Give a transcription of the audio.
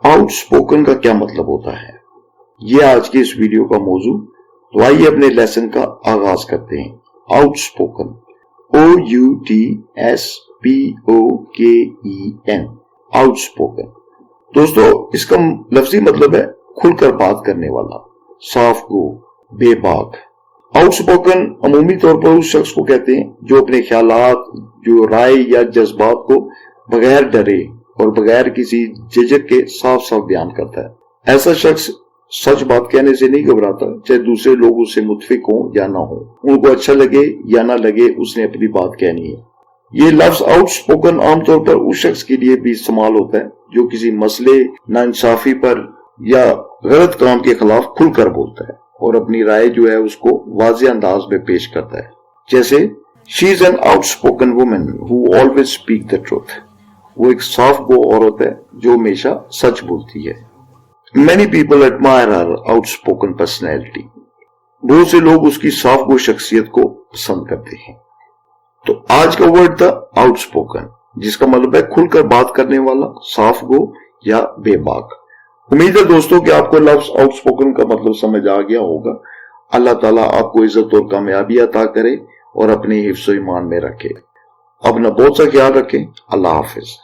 Out spoken का क्या मतलब होता है, ये आज की इस वीडियो का मौजू। तो आइए अपने लेसन का आगाज करते हैं। Out spoken, OUTSPOKEN, out spoken. दोस्तों, इसका लफ्जी मतलब है खुलकर बात करने वाला, साफ गो, बेबाक। आउटस्पोकन अमूमी तौर पर उस शख्स को कहते हैं जो अपने ख्यालात, जो राय या जज्बात को बगैर डरे और बगैर किसी झिझक के साफ साफ बयान करता है। ऐसा शख्स सच बात कहने से नहीं घबराता, चाहे दूसरे लोग उससे मुतफिक हों या ना हो, उनको अच्छा लगे या ना लगे, उसने अपनी बात कहनी है। ये लफ्ज आउटस्पोकन आमतौर पर उस शख्स के लिए भी इस्तेमाल होता है जो किसी मसले, नाइंसाफी पर या गलत काम के खिलाफ खुलकर बोलता है और अपनी राय जो है उसको वाज़ेह अंदाज में पेश करता है। जैसे she is an outspoken woman who always speak the truth. वो एक साफ गो औरत है जो हमेशा सच बोलती है। Many people admire her outspoken personality. बहुत से लोग उसकी साफ गो शख्सियत को पसंद करते हैं। तो आज का वर्ड था आउटस्पोकन, जिसका मतलब है खुलकर बात करने वाला, साफ गो या बेबाक। उम्मीद है दोस्तों कि आपको लफ्ज आउटस्पोकन का मतलब समझ आ गया होगा। अल्लाह ताला आपको इज्जत और कामयाबी अता करे और अपने हिफ्ज़-ओ-ईमान में रखे। अपना बहुत सा ख्याल रखें। अल्लाह हाफिज।